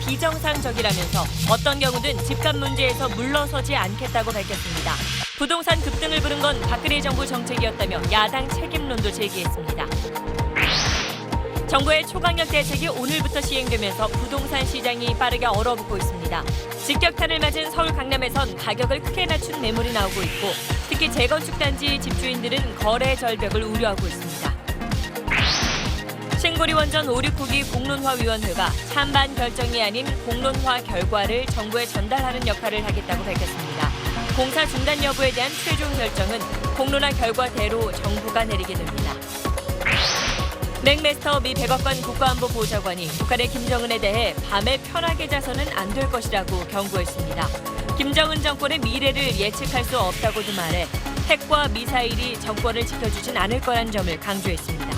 비정상적이라면서 어떤 경우든 집값 문제에서 물러서지 않겠다고 밝혔습니다. 부동산 급등을 부른 건 박근혜 정부 정책이었다며 야당 책임론도 제기했습니다. 정부의 초강력 대책이 오늘부터 시행되면서 부동산 시장이 빠르게 얼어붙고 있습니다. 직격탄을 맞은 서울 강남에선 가격을 크게 낮춘 매물이 나오고 있고 특히 재건축 단지 집주인들은 거래 절벽을 우려하고 있습니다. 신고리 원전 569기 공론화위원회가 찬반 결정이 아닌 공론화 결과를 정부에 전달하는 역할을 하겠다고 밝혔습니다. 공사 중단 여부에 대한 최종 결정은 공론화 결과대로 정부가 내리게 됩니다. 맥메스터 미 백악관 국가안보보좌관이 북한의 김정은에 대해 밤에 편하게 자서는 안 될 것이라고 경고했습니다. 김정은 정권의 미래를 예측할 수 없다고도 말해 핵과 미사일이 정권을 지켜주진 않을 거란 점을 강조했습니다.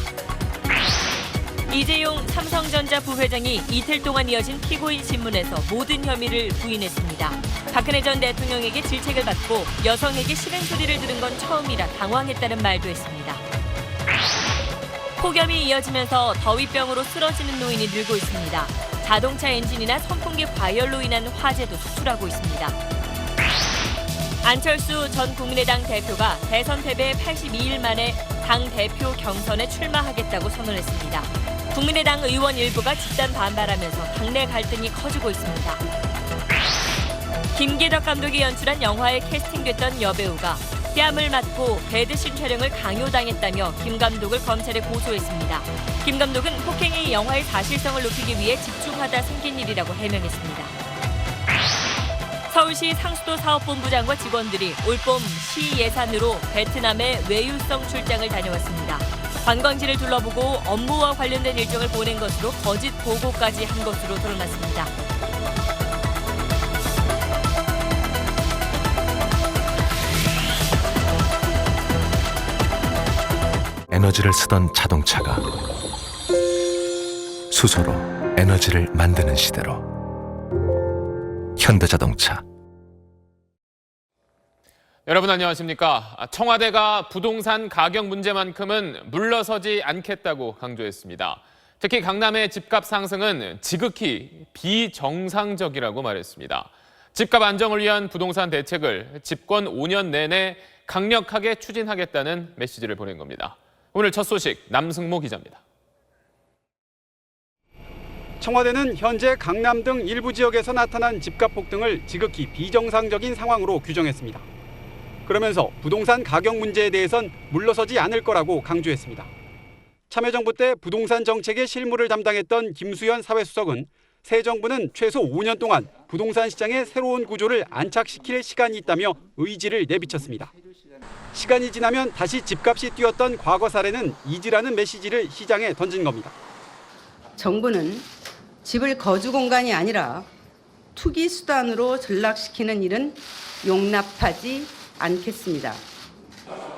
이재용 삼성전자 부회장이 이틀 동안 이어진 피고인 신문에서 모든 혐의를 부인했습니다. 박근혜 전 대통령에게 질책을 받고 여성에게 싫은 소리를 들은 건 처음이라 당황했다는 말도 했습니다. 폭염이 이어지면서 더위병으로 쓰러지는 노인이 늘고 있습니다. 자동차 엔진이나 선풍기 과열로 인한 화재도 속출하고 있습니다. 안철수 전 국민의당 대표가 대선 패배 82일 만에 당 대표 경선에 출마하겠다고 선언했습니다. 국민의당 의원 일부가 집단 반발하면서 당내 갈등이 커지고 있습니다. 김기덕 감독이 연출한 영화에 캐스팅됐던 여배우가 뺨을 맞고 배드신 촬영을 강요당했다며 김 감독을 검찰에 고소했습니다. 김 감독은 폭행이 영화의 사실성을 높이기 위해 집중하다 생긴 일이라고 해명했습니다. 서울시 상수도 사업본부장과 직원들이 올봄 시 예산으로 베트남에 외유성 출장을 다녀왔습니다. 관광지를 둘러보고 업무와 관련된 일정을 보낸 것으로 거짓 보고까지 한 것으로 드러났습니다. 에너지를 쓰던 자동차가 수소로 에너지를 만드는 시대로 현대자동차. 여러분 안녕하십니까? 청와대가 부동산 가격 문제만큼은 물러서지 않겠다고 강조했습니다. 특히 강남의 집값 상승은 지극히 비정상적이라고 말했습니다. 집값 안정을 위한 부동산 대책을 집권 5년 내내 강력하게 추진하겠다는 메시지를 보낸 겁니다. 오늘 첫 소식 남승모 기자입니다. 청와대는 현재 강남 등 일부 지역에서 나타난 집값 폭등을 지극히 비정상적인 상황으로 규정했습니다. 그러면서 부동산 가격 문제에 대해선 물러서지 않을 거라고 강조했습니다. 참여정부 때 부동산 정책의 실무를 담당했던 김수현 사회수석은 새 정부는 최소 5년 동안 부동산 시장의 새로운 구조를 안착시킬 시간이 있다며 의지를 내비쳤습니다. 시간이 지나면 다시 집값이 뛰었던 과거 사례는 잊으라는 메시지를 시장에 던진 겁니다. 정부는 집을 거주 공간이 아니라 투기 수단으로 전락시키는 일은 용납하지 않겠습니다.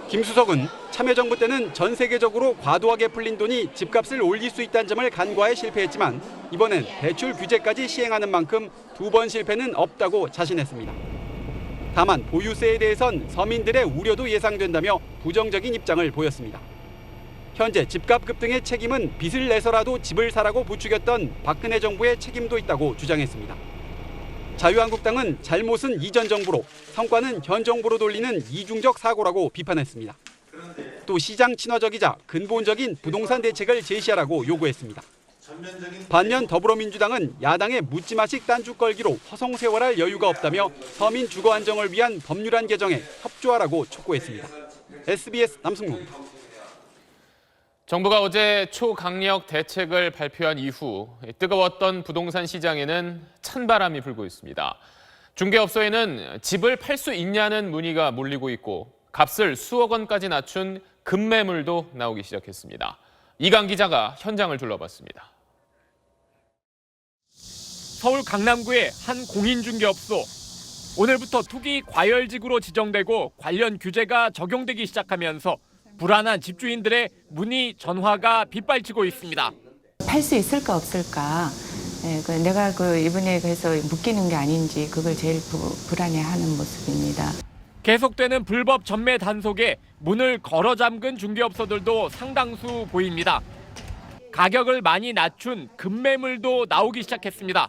김 수석은 참여정부 때는 전 세계적으로 과도하게 풀린 돈이 집값을 올릴 수 있다는 점을 간과해 실패했지만 이번엔 대출 규제까지 시행하는 만큼 두 번 실패는 없다고 자신했습니다. 다만 보유세에 대해선 서민들의 우려도 예상된다며 부정적인 입장을 보였습니다. 현재 집값 급등의 책임은 빚을 내서라도 집을 사라고 부추겼던 박근혜 정부의 책임도 있다고 주장했습니다. 자유한국당은 잘못은 이전 정부로, 성과는 현 정부로 돌리는 이중적 사고라고 비판했습니다. 또 시장 친화적이자 근본적인 부동산 대책을 제시하라고 요구했습니다. 반면 더불어민주당은 야당의 묻지마식 딴죽 걸기로 허송세월할 여유가 없다며 서민 주거 안정을 위한 법률안 개정에 협조하라고 촉구했습니다. SBS 남승모입니다. 정부가 어제 초강력 대책을 발표한 이후 뜨거웠던 부동산 시장에는 찬바람이 불고 있습니다. 중개업소에는 집을 팔 수 있냐는 문의가 몰리고 있고 값을 수억 원까지 낮춘 급매물도 나오기 시작했습니다. 이강 기자가 현장을 둘러봤습니다. 서울 강남구의 한 공인중개업소. 오늘부터 투기 과열지구로 지정되고 관련 규제가 적용되기 시작하면서 불안한 집주인들의 문의 전화가 빗발치고 있습니다. 팔 수 있을까 없을까. 내가 이번에 그래서 묶이는 게 아닌지 그걸 제일 불안해하는 모습입니다. 계속되는 불법 전매 단속에 문을 걸어 잠근 중개업소들도 상당수 보입니다. 가격을 많이 낮춘 급매물도 나오기 시작했습니다.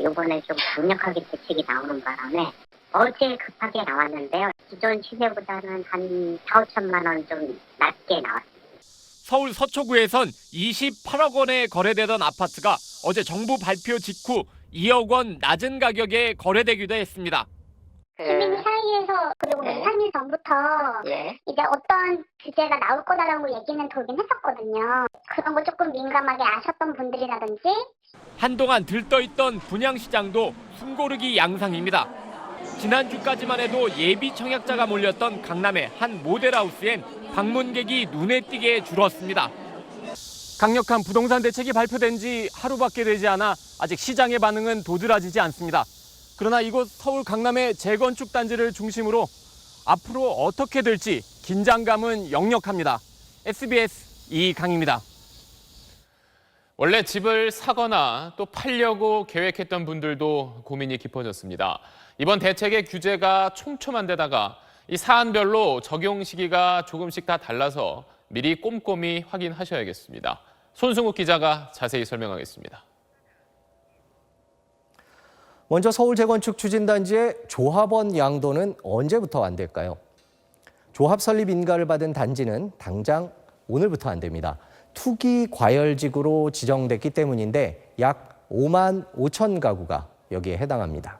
이번에 좀 강력하게 대책이 나오는 바람에 어제 급하게 나왔는데요. 기존 시세보다는 한 4, 5천만 원 좀 낮게 나왔습니다. 서울 서초구에선 28억 원에 거래되던 아파트가 어제 정부 발표 직후 2억 원 낮은 가격에 거래되기도 했습니다. 시민 사이에서 그리고 3일 전부터 이제 어떤 규제가 나올 거다라고 얘기는 돌긴 했었거든요. 그런 거 조금 민감하게 아셨던 분들이라든지 한동안 들떠있던 분양시장도 숨고르기 양상입니다. 지난주까지만 해도 예비 청약자가 몰렸던 강남의 한 모델하우스엔 방문객이 눈에 띄게 줄었습니다. 강력한 부동산 대책이 발표된 지 하루밖에 되지 않아 아직 시장의 반응은 도드라지지 않습니다. 그러나 이곳 서울 강남의 재건축 단지를 중심으로 앞으로 어떻게 될지 긴장감은 역력합니다. SBS 이강입니다. 원래 집을 사거나 또 팔려고 계획했던 분들도 고민이 깊어졌습니다. 이번 대책의 규제가 촘촘한 데다가 이 사안별로 적용 시기가 조금씩 다 달라서 미리 꼼꼼히 확인하셔야겠습니다. 손승욱 기자가 자세히 설명하겠습니다. 먼저 서울 재건축 추진단지의 조합원 양도는 언제부터 안 될까요? 조합 설립 인가를 받은 단지는 당장 오늘부터 안 됩니다. 투기 과열지구로 지정됐기 때문인데 약 5만 5천 가구가 여기에 해당합니다.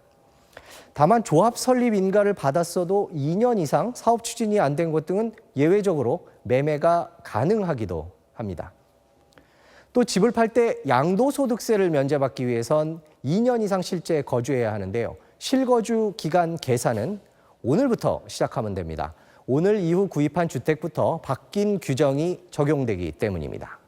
다만 조합 설립 인가를 받았어도 2년 이상 사업 추진이 안 된 곳 등은 예외적으로 매매가 가능하기도 합니다. 또 집을 팔 때 양도소득세를 면제받기 위해선 2년 이상 실제 거주해야 하는데요. 실거주 기간 계산은 오늘부터 시작하면 됩니다. 오늘 이후 구입한 주택부터 바뀐 규정이 적용되기 때문입니다.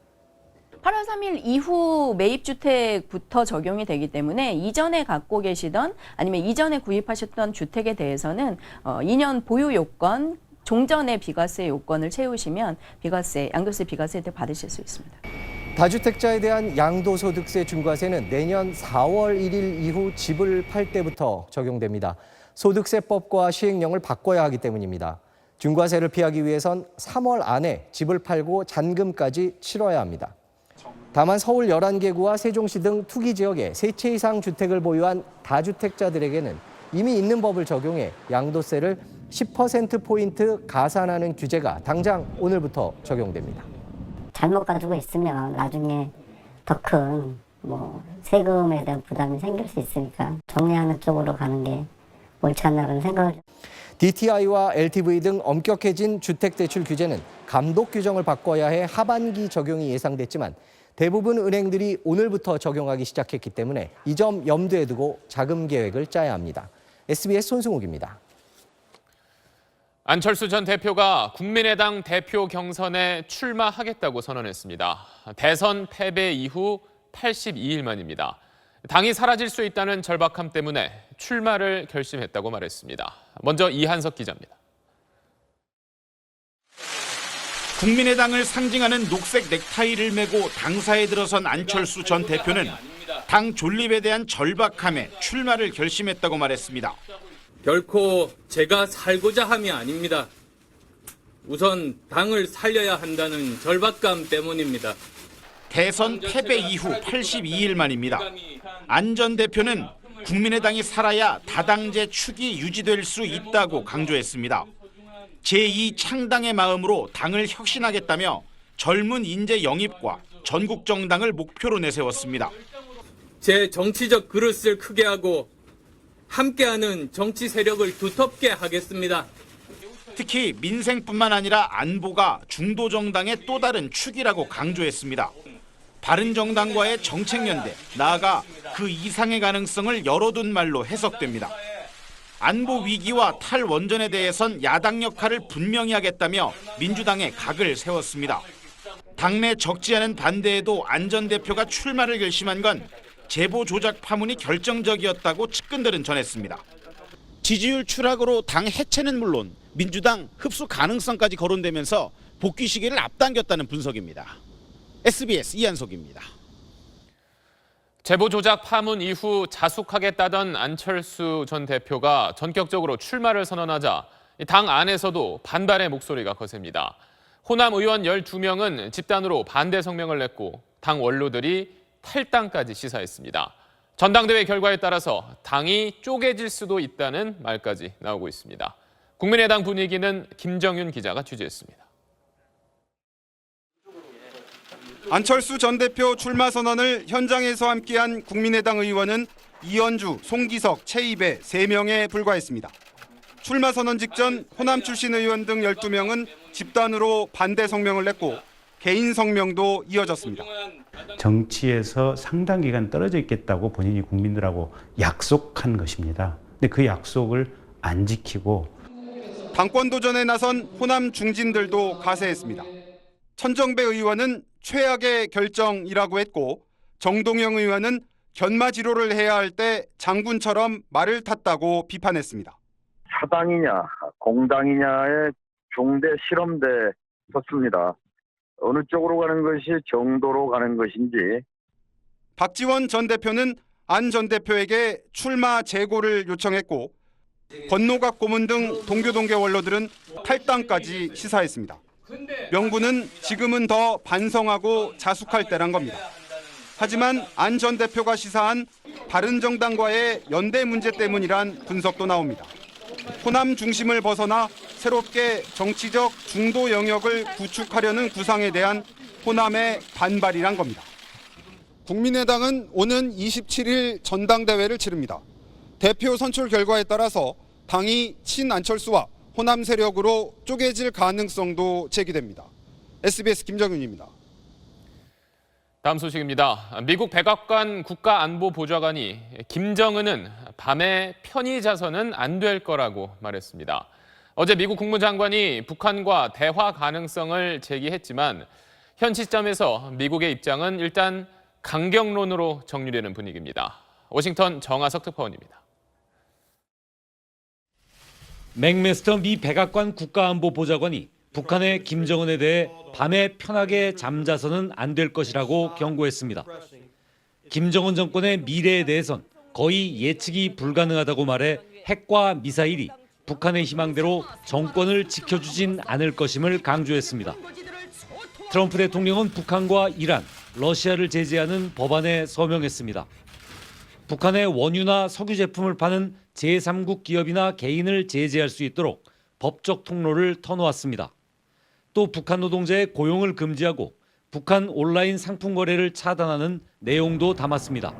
8월 3일 이후 매입주택부터 적용이 되기 때문에 이전에 갖고 계시던 아니면 이전에 구입하셨던 주택에 대해서는 2년 보유 요건, 종전의 비과세 요건을 채우시면 양도세 비과세 혜택 받으실 수 있습니다. 다주택자에 대한 양도소득세 중과세는 내년 4월 1일 이후 집을 팔 때부터 적용됩니다. 소득세법과 시행령을 바꿔야 하기 때문입니다. 중과세를 피하기 위해선 3월 안에 집을 팔고 잔금까지 치러야 합니다. 다만 서울 11개구와 세종시 등 투기 지역에 3채 이상 주택을 보유한 다주택자들에게는 이미 있는 법을 적용해 양도세를 10%포인트 가산하는 규제가 당장 오늘부터 적용됩니다. 잘못 가지고 있으면 나중에 더 큰 세금에 대한 부담이 생길 수 있으니까 정리하는 쪽으로 가는 게 옳지 않나 그런 생각을. DTI와 LTV 등 엄격해진 주택대출 규제는 감독 규정을 바꿔야 해 하반기 적용이 예상됐지만 대부분 은행들이 오늘부터 적용하기 시작했기 때문에 이 점 염두에 두고 자금 계획을 짜야 합니다. SBS 손승욱입니다. 안철수 전 대표가 국민의당 대표 경선에 출마하겠다고 선언했습니다. 대선 패배 이후 82일 만입니다. 당이 사라질 수 있다는 절박함 때문에 출마를 결심했다고 말했습니다. 먼저 이한석 기자입니다. 국민의당을 상징하는 녹색 넥타이를 메고 당사에 들어선 안철수 전 대표는 당 존립에 대한 절박함에 출마를 결심했다고 말했습니다. 결코 제가 살고자 함이 아닙니다. 우선 당을 살려야 한다는 절박감 때문입니다. 대선 패배 이후 82일 만입니다. 안 전 대표는 국민의당이 살아야 다당제 축이 유지될 수 있다고 강조했습니다. 제2 창당의 마음으로 당을 혁신하겠다며 젊은 인재 영입과 전국 정당을 목표로 내세웠습니다. 제 정치적 그릇을 크게 하고 함께하는 정치 세력을 두텁게 하겠습니다. 특히 민생뿐만 아니라 안보가 중도 정당의 또 다른 축이라고 강조했습니다. 바른정당과의 정책연대, 나아가 그 이상의 가능성을 열어둔 말로 해석됩니다. 안보 위기와 탈원전에 대해선 야당 역할을 분명히 하겠다며 민주당에 각을 세웠습니다. 당내 적지 않은 반대에도 안 전 대표가 출마를 결심한 건 제보 조작 파문이 결정적이었다고 측근들은 전했습니다. 지지율 추락으로 당 해체는 물론 민주당 흡수 가능성까지 거론되면서 복귀 시기를 앞당겼다는 분석입니다. SBS 이한석입니다. 제보 조작 파문 이후 자숙하겠다던 안철수 전 대표가 전격적으로 출마를 선언하자 당 안에서도 반발의 목소리가 거셉니다. 호남 의원 12명은 집단으로 반대 성명을 냈고 당 원로들이 탈당까지 시사했습니다. 전당대회 결과에 따라서 당이 쪼개질 수도 있다는 말까지 나오고 있습니다. 국민의당 분위기는 김정윤 기자가 취재했습니다. 안철수 전 대표 출마 선언을 현장에서 함께한 국민의당 의원은 이현주, 송기석, 최입의 3명에 불과했습니다. 출마 선언 직전 호남 출신 의원 등 12명은 집단으로 반대 성명을 냈고 개인 성명도 이어졌습니다. 정치에서 상당 기간 떨어져 있겠다고 본인이 국민들하고 약속한 것입니다. 근데 그 약속을 안 지키고 당권 도전에 나선 호남 중진들도 가세했습니다. 천정배 의원은 최악의 결정이라고 했고 정동영 의원은 견마지로를 해야 할 때 장군처럼 말을 탔다고 비판했습니다. 사당이냐 공당이냐의 중대 실험대 섰습니다. 어느 쪽으로 가는 것이 정도로 가는 것인지. 박지원 전 대표는 안 전 대표에게 출마 재고를 요청했고 권노각 고문 등 동교동계 원로들은 탈당까지 시사했습니다. 명분은 지금은 더 반성하고 자숙할 때란 겁니다. 하지만 안 전 대표가 시사한 바른정당과의 연대 문제 때문이란 분석도 나옵니다. 호남 중심을 벗어나 새롭게 정치적 중도 영역을 구축하려는 구상에 대한 호남의 반발이란 겁니다. 국민의당은 오는 27일 전당대회를 치릅니다. 대표 선출 결과에 따라서 당이 친안철수와 호남 세력으로 쪼개질 가능성도 제기됩니다. SBS 김정윤입니다. 다음 소식입니다. 미국 백악관 국가안보보좌관이 김정은은 밤에 편히 자서는 안 될 거라고 말했습니다. 어제 미국 국무장관이 북한과 대화 가능성을 제기했지만 현 시점에서 미국의 입장은 일단 강경론으로 정리되는 분위기입니다. 워싱턴 정하석 특파원입니다. 맥메스터 미 백악관 국가안보보좌관이 북한의 김정은에 대해 밤에 편하게 잠자서는 안 될 것이라고 경고했습니다. 김정은 정권의 미래에 대해선 거의 예측이 불가능하다고 말해 핵과 미사일이 북한의 희망대로 정권을 지켜주진 않을 것임을 강조했습니다. 트럼프 대통령은 북한과 이란, 러시아를 제재하는 법안에 서명했습니다. 북한의 원유나 석유 제품을 파는 제3국 기업이나 개인을 제재할 수 있도록 법적 통로를 터놓았습니다. 또 북한 노동자의 고용을 금지하고 북한 온라인 상품 거래를 차단하는 내용도 담았습니다.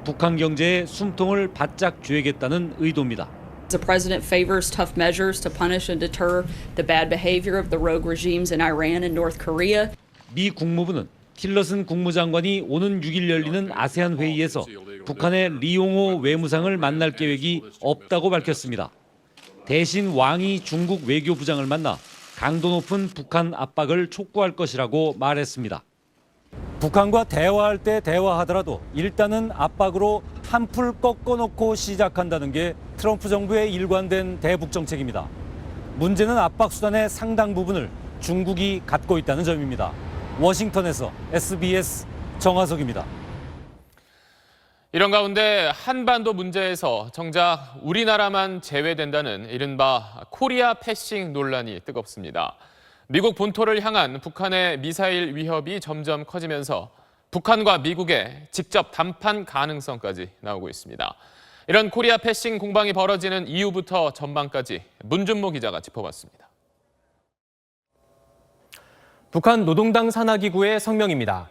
북한 경제의 숨통을 바짝 쥐겠다는 의도입니다. The president favors tough measures to punish and deter the bad behavior of the rogue regimes in Iran and North Korea. 미 국무부는 틸러슨 국무장관이 오는 6일 열리는 아세안 회의에서 북한의 리용호 외무상을 만날 계획이 없다고 밝혔습니다. 대신 왕이 중국 외교부장을 만나 강도 높은 북한 압박을 촉구할 것이라고 말했습니다. 북한과 대화할 때 대화하더라도 일단은 압박으로 한풀 꺾어놓고 시작한다는 게 트럼프 정부의 일관된 대북 정책입니다. 문제는 압박 수단의 상당 부분을 중국이 갖고 있다는 점입니다. 워싱턴에서 SBS 정하석입니다. 이런 가운데 한반도 문제에서 정작 우리나라만 제외된다는 이른바 코리아 패싱 논란이 뜨겁습니다. 미국 본토를 향한 북한의 미사일 위협이 점점 커지면서 북한과 미국의 직접 담판 가능성까지 나오고 있습니다. 이런 코리아 패싱 공방이 벌어지는 이유부터 전망까지 문준모 기자가 짚어봤습니다. 북한 노동당 산하기구의 성명입니다.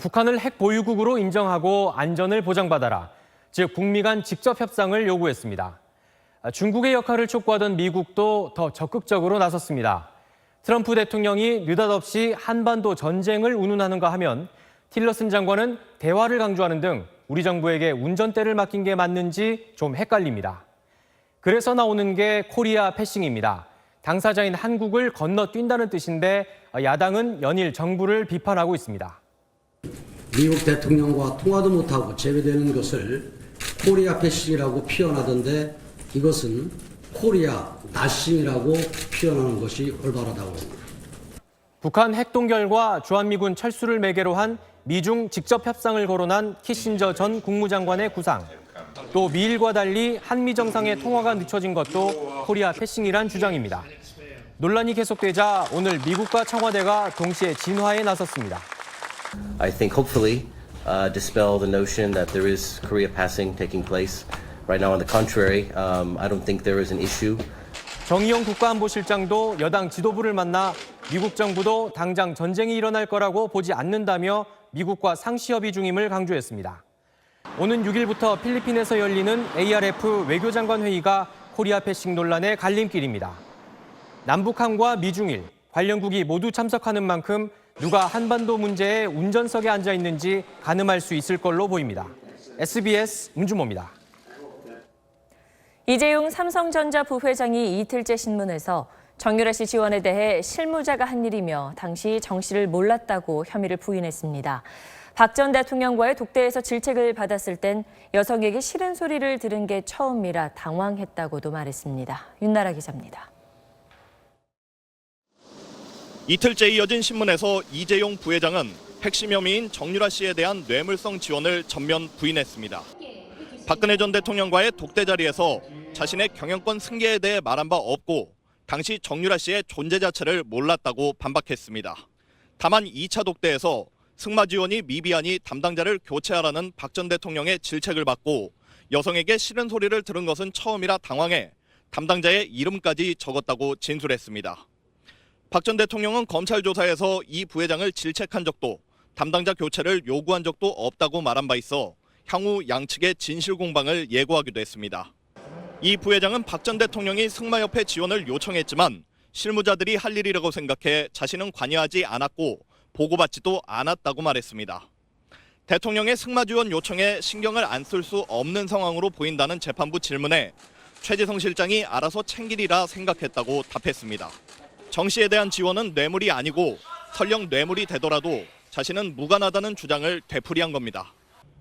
북한을 핵 보유국으로 인정하고 안전을 보장받아라. 즉 북미 간 직접 협상을 요구했습니다. 중국의 역할을 촉구하던 미국도 더 적극적으로 나섰습니다. 트럼프 대통령이 느닷없이 한반도 전쟁을 운운하는가 하면 틸러슨 장관은 대화를 강조하는 등 우리 정부에게 운전대를 맡긴 게 맞는지 좀 헷갈립니다. 그래서 나오는 게 코리아 패싱입니다. 당사자인 한국을 건너뛴다는 뜻인데 야당은 연일 정부를 비판하고 있습니다. 미국 대통령과 통화도 못하고 제외되는 것을 코리아 패싱이라고 표현하던데 이것은 코리아 나싱이라고 표현하는 것이 올바르다고 합니다. 북한 핵동결과 주한미군 철수를 매개로 한 미중 직접 협상을 거론한 키신저 전 국무장관의 구상. 또 미일과 달리 한미 정상의 통화가 늦춰진 것도 코리아 패싱이란 주장입니다. 논란이 계속되자 오늘 미국과 청와대가 동시에 진화에 나섰습니다. I think hopefully dispel the notion that there is Korea passing taking place. Right now, on the contrary, I don't think there is an issue. 정의용 국가안보실장도 여당 지도부를 만나 미국 정부도 당장 전쟁이 일어날 거라고 보지 않는다며 미국과 상시 협의 중임을 강조했습니다. 오는 6일부터 필리핀에서 열리는 ARF 외교장관 회의가 코리아 패싱 논란의 갈림길입니다. 남북한과 미중일, 관련국이 모두 참석하는 만큼 누가 한반도 문제에 운전석에 앉아 있는지 가늠할 수 있을 걸로 보입니다. SBS 문주모입니다. 이재용 삼성전자 부회장이 이틀째 신문에서 정유라 씨 지원에 대해 실무자가 한 일이며 당시 정 씨를 몰랐다고 혐의를 부인했습니다. 박 전 대통령과의 독대에서 질책을 받았을 땐 여성에게 싫은 소리를 들은 게 처음이라 당황했다고도 말했습니다. 윤나라 기자입니다. 이틀째 이어진 신문에서 이재용 부회장은 핵심 혐의인 정유라 씨에 대한 뇌물성 지원을 전면 부인했습니다. 박근혜 전 대통령과의 독대 자리에서 자신의 경영권 승계에 대해 말한 바 없고 당시 정유라 씨의 존재 자체를 몰랐다고 반박했습니다. 다만 2차 독대에서 승마 지원이 미비하니 담당자를 교체하라는 박 전 대통령의 질책을 받고 여성에게 싫은 소리를 들은 것은 처음이라 당황해 담당자의 이름까지 적었다고 진술했습니다. 박 전 대통령은 검찰 조사에서 이 부회장을 질책한 적도 담당자 교체를 요구한 적도 없다고 말한 바 있어 향후 양측의 진실 공방을 예고하기도 했습니다. 이 부회장은 박 전 대통령이 승마협회 지원을 요청했지만 실무자들이 할 일이라고 생각해 자신은 관여하지 않았고 보고받지도 않았다고 말했습니다. 대통령의 승마 지원 요청에 신경을 안 쓸 수 없는 상황으로 보인다는 재판부 질문에 최재성 실장이 알아서 챙기리라 생각했다고 답했습니다. 정 씨에 대한 지원은 뇌물이 아니고 설령 뇌물이 되더라도 자신은 무관하다는 주장을 되풀이한 겁니다.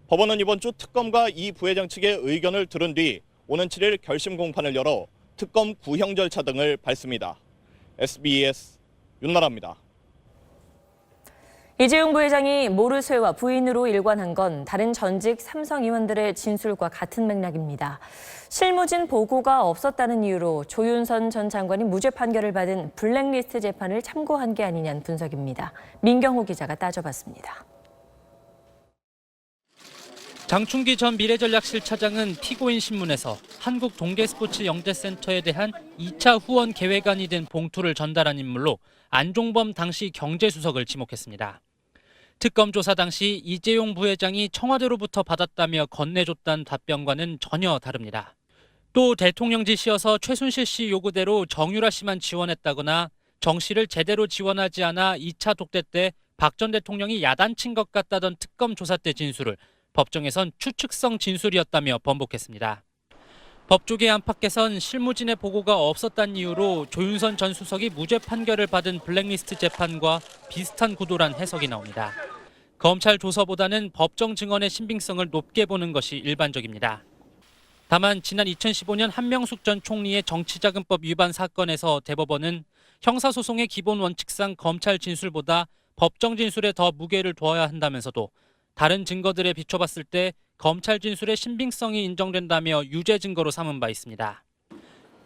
법원은 이번 주 특검과 이 부회장 측의 의견을 들은 뒤 오는 7일 결심 공판을 열어 특검 구형 절차 등을 밟습니다. SBS 윤나라입니다. 이재용 부회장이 모르쇠와 부인으로 일관한 건 다른 전직 삼성 의원들의 진술과 같은 맥락입니다. 실무진 보고가 없었다는 이유로 조윤선 전 장관이 무죄 판결을 받은 블랙리스트 재판을 참고한 게 아니냐는 분석입니다. 민경호 기자가 따져봤습니다. 장충기 전 미래전략실차장은 피고인 신문에서 한국동계스포츠영재센터에 대한 2차 후원 계획안이 된 봉투를 전달한 인물로 안종범 당시 경제수석을 지목했습니다. 특검 조사 당시 이재용 부회장이 청와대로부터 받았다며 건네줬다는 답변과는 전혀 다릅니다. 또 대통령 지시여서 최순실 씨 요구대로 정유라 씨만 지원했다거나 정 씨를 제대로 지원하지 않아 2차 독대 때 박 전 대통령이 야단친 것 같다던 특검 조사 때 진술을 법정에선 추측성 진술이었다며 번복했습니다. 법조계 안팎에선 실무진의 보고가 없었다는 이유로 조윤선 전 수석이 무죄 판결을 받은 블랙리스트 재판과 비슷한 구도란 해석이 나옵니다. 검찰 조서보다는 법정 증언의 신빙성을 높게 보는 것이 일반적입니다. 다만 지난 2015년 한명숙 전 총리의 정치자금법 위반 사건에서 대법원은 형사소송의 기본 원칙상 검찰 진술보다 법정 진술에 더 무게를 두어야 한다면서도 다른 증거들에 비춰봤을 때 검찰 진술의 신빙성이 인정된다며 유죄 증거로 삼은 바 있습니다.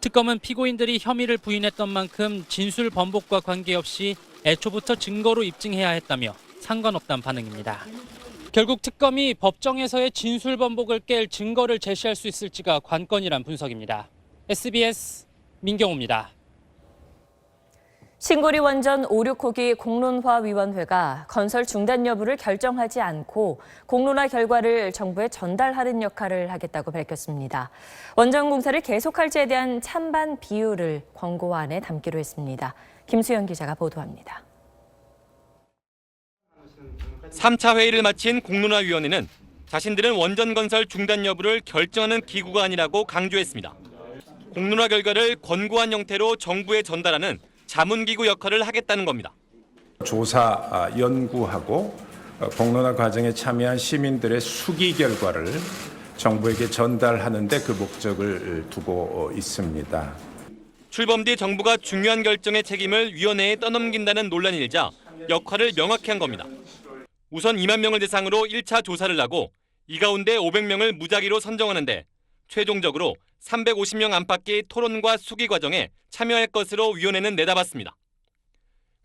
특검은 피고인들이 혐의를 부인했던 만큼 진술 번복과 관계없이 애초부터 증거로 입증해야 했다며 상관없다는 반응입니다. 결국 특검이 법정에서의 진술 번복을 깰 증거를 제시할 수 있을지가 관건이란 분석입니다. SBS 민경호입니다. 신고리 원전 5, 6호기 공론화위원회가 건설 중단 여부를 결정하지 않고 공론화 결과를 정부에 전달하는 역할을 하겠다고 밝혔습니다. 원전 공사를 계속할지에 대한 찬반 비율을 권고안에 담기로 했습니다. 김수영 기자가 보도합니다. 3차 회의를 마친 공론화위원회는 자신들은 원전 건설 중단 여부를 결정하는 기구가 아니라고 강조했습니다. 공론화 결과를 권고안 형태로 정부에 전달하는 자문기구 역할을 하겠다는 겁니다. 조사, 연구하고 공론화 과정에 참여한 시민들의 수기 결과를 정부에게 전달하는 데 그 목적을 두고 있습니다. 출범 뒤 정부가 중요한 결정의 책임을 위원회에 떠넘긴다는 논란이 일자 역할을 명확히 한 겁니다. 우선 2만 명을 대상으로 1차 조사를 하고 이 가운데 500명을 무작위로 선정하는데 최종적으로 350명 안팎의 토론과 수기 과정에 참여할 것으로 위원회는 내다봤습니다.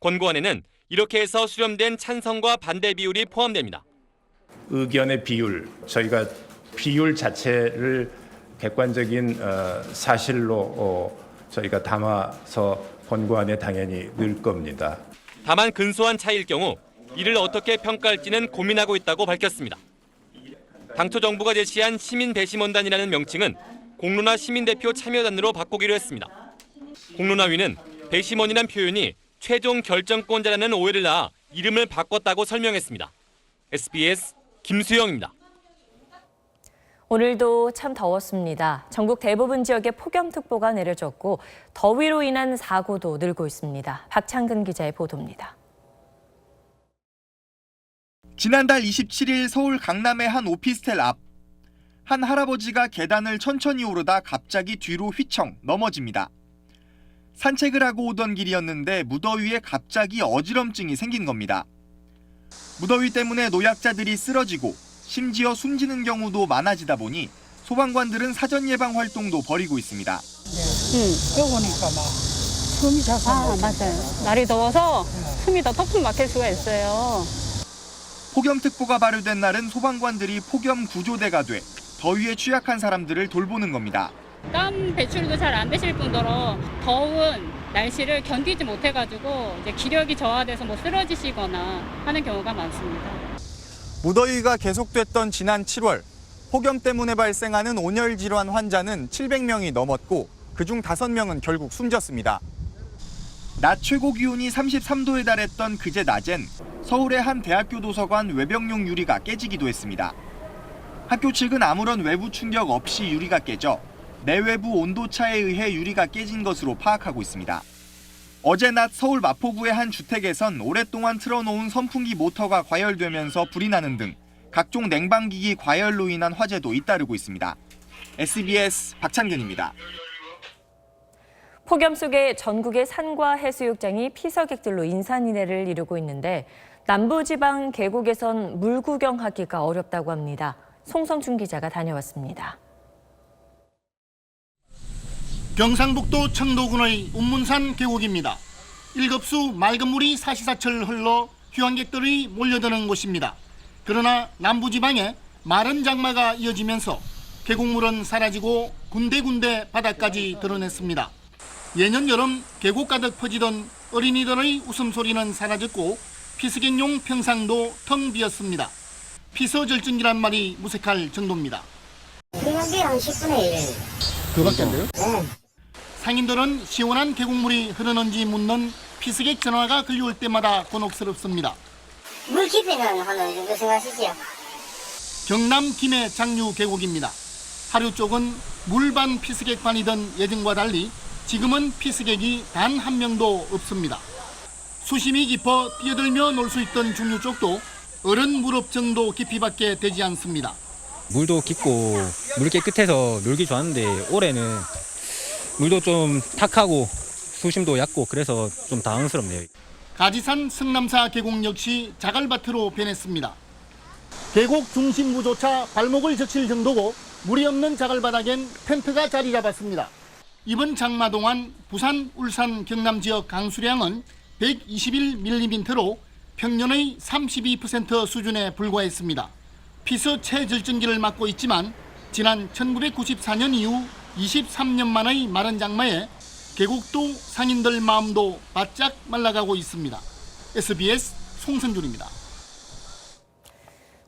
권고안에는 이렇게 해서 수렴된 찬성과 반대 비율이 포함됩니다. 의견의 비율, 저희가 비율 자체를 객관적인 사실로 저희가 담아서 권고안에 당연히 넣을 겁니다. 다만 근소한 차이일 경우 이를 어떻게 평가할지는 고민하고 있다고 밝혔습니다. 당초 정부가 제시한 시민배심원단이라는 명칭은 공론화 시민대표 참여단으로 바꾸기로 했습니다. 공론화위는 배심원이란 표현이 최종 결정권자라는 오해를 낳아 이름을 바꿨다고 설명했습니다. SBS 김수영입니다. 오늘도 참 더웠습니다. 전국 대부분 지역에 폭염특보가 내려졌고 더위로 인한 사고도 늘고 있습니다. 박창근 기자의 보도입니다. 지난달 27일 서울 강남의 한 오피스텔 앞. 한 할아버지가 계단을 천천히 오르다 갑자기 뒤로 휘청 넘어집니다. 산책을 하고 오던 길이었는데 무더위에 갑자기 어지럼증이 생긴 겁니다. 무더위 때문에 노약자들이 쓰러지고 심지어 숨지는 경우도 많아지다 보니 소방관들은 사전 예방 활동도 벌이고 있습니다. 그러고 보니까 막 숨이 차서. 맞아요. 날이 더워서 숨이 더 턱턱 막힐 수가 있어요. 폭염특보가 발효된 날은 소방관들이 폭염 구조대가 돼 더위에 취약한 사람들을 돌보는 겁니다. 땀 배출도 잘 안 되실 뿐더러 더운 날씨를 견디지 못해가지고 이제 기력이 저하돼서 뭐 쓰러지시거나 하는 경우가 많습니다. 무더위가 계속됐던 지난 7월, 폭염 때문에 발생하는 온열 질환 환자는 700명이 넘었고 그중 5명은 결국 숨졌습니다. 낮 최고 기온이 33도에 달했던 그제 낮엔 서울의 한 대학교 도서관 외벽용 유리가 깨지기도 했습니다. 학교 측은 아무런 외부 충격 없이 유리가 깨져 내외부 온도차에 의해 유리가 깨진 것으로 파악하고 있습니다. 어제 낮 서울 마포구의 한 주택에선 오랫동안 틀어놓은 선풍기 모터가 과열되면서 불이 나는 등 각종 냉방기기 과열로 인한 화재도 잇따르고 있습니다. SBS 박찬근입니다. 폭염 속에 전국의 산과 해수욕장이 피서객들로 인산인해를 이루고 있는데 남부지방 계곡에선 물 구경하기가 어렵다고 합니다. 송성준 기자가 다녀왔습니다. 경상북도 청도군의 운문산 계곡입니다. 일급수 맑은 물이 사시사철 흘러 휴양객들이 몰려드는 곳입니다. 그러나 남부지방에 마른 장마가 이어지면서 계곡물은 사라지고 군데군데 바닥까지 드러냈습니다. 예년 여름 계곡 가득 퍼지던 어린이들의 웃음소리는 사라졌고 피서객용 평상도 텅 비었습니다. 피서절정기란 말이 무색할 정도입니다. 그게 한 10분의 1. 그밖에 안 돼요? 네. 상인들은 시원한 계곡물이 흐르는지 묻는 피서객 전화가 걸려올 때마다 곤혹스럽습니다. 물 깊이는 한 어느 정도 생각하시죠? 경남 김해 장류 계곡입니다. 하류 쪽은 물반 피서객반이던 예전과 달리 지금은 피서객이 단 한 명도 없습니다. 수심이 깊어 뛰어들며 놀 수 있던 중류 쪽도 어른 무릎 정도 깊이밖에 되지 않습니다. 물도 깊고 물 깨끗해서 놀기 좋았는데 올해는 물도 좀 탁하고 수심도 얕고 그래서 좀 당황스럽네요. 가지산 성남사 계곡 역시 자갈밭으로 변했습니다. 계곡 중심부조차 발목을 적실 정도고 물이 없는 자갈바닥엔 텐트가 자리 잡았습니다. 이번 장마 동안 부산, 울산, 경남 지역 강수량은 121mm로 평년의 32% 수준에 불과했습니다. 피서 최절정기를 맞고 있지만 지난 1994년 이후 23년 만의 마른 장마에 계곡도 상인들 마음도 바짝 말라가고 있습니다. SBS 송선준입니다.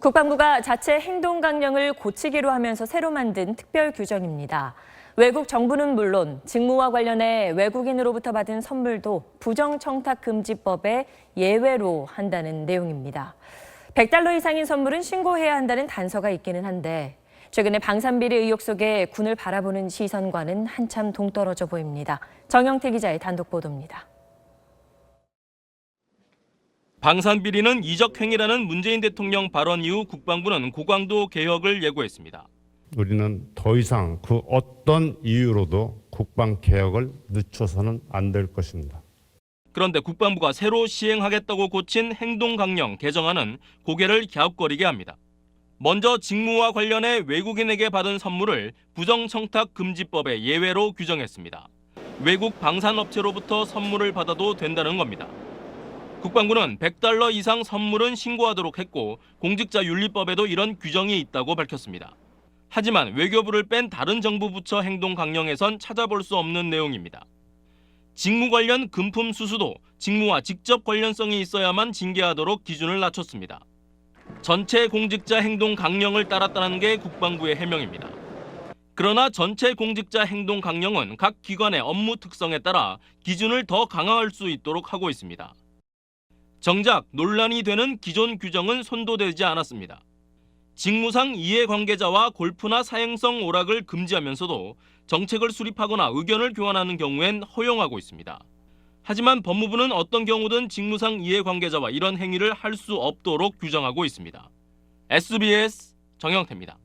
국방부가 자체 행동 강령을 고치기로 하면서 새로 만든 특별 규정입니다. 외국 정부는 물론 직무와 관련해 외국인으로부터 받은 선물도 부정청탁금지법에 예외로 한다는 내용입니다. $100 이상인 선물은 신고해야 한다는 단서가 있기는 한데 최근에 방산비리 의혹 속에 군을 바라보는 시선과는 한참 동떨어져 보입니다. 정영태 기자의 단독 보도입니다. 방산비리는 이적행위라는 문재인 대통령 발언 이후 국방부는 고강도 개혁을 예고했습니다. 우리는 더 이상 그 어떤 이유로도 국방개혁을 늦춰서는 안 될 것입니다. 그런데 국방부가 새로 시행하겠다고 고친 행동강령 개정안은 고개를 갸웃거리게 합니다. 먼저 직무와 관련해 외국인에게 받은 선물을 부정청탁금지법의 예외로 규정했습니다. 외국 방산업체로부터 선물을 받아도 된다는 겁니다. 국방부는 100달러 이상 선물은 신고하도록 했고 공직자윤리법에도 이런 규정이 있다고 밝혔습니다. 하지만 외교부를 뺀 다른 정부 부처 행동 강령에선 찾아볼 수 없는 내용입니다. 직무 관련 금품 수수도 직무와 직접 관련성이 있어야만 징계하도록 기준을 낮췄습니다. 전체 공직자 행동 강령을 따랐다는 게 국방부의 해명입니다. 그러나 전체 공직자 행동 강령은 각 기관의 업무 특성에 따라 기준을 더 강화할 수 있도록 하고 있습니다. 정작 논란이 되는 기존 규정은 손도되지 않았습니다. 직무상 이해관계자와 골프나 사행성 오락을 금지하면서도 정책을 수립하거나 의견을 교환하는 경우엔 허용하고 있습니다. 하지만 법무부는 어떤 경우든 직무상 이해관계자와 이런 행위를 할 수 없도록 규정하고 있습니다. SBS 정영태입니다.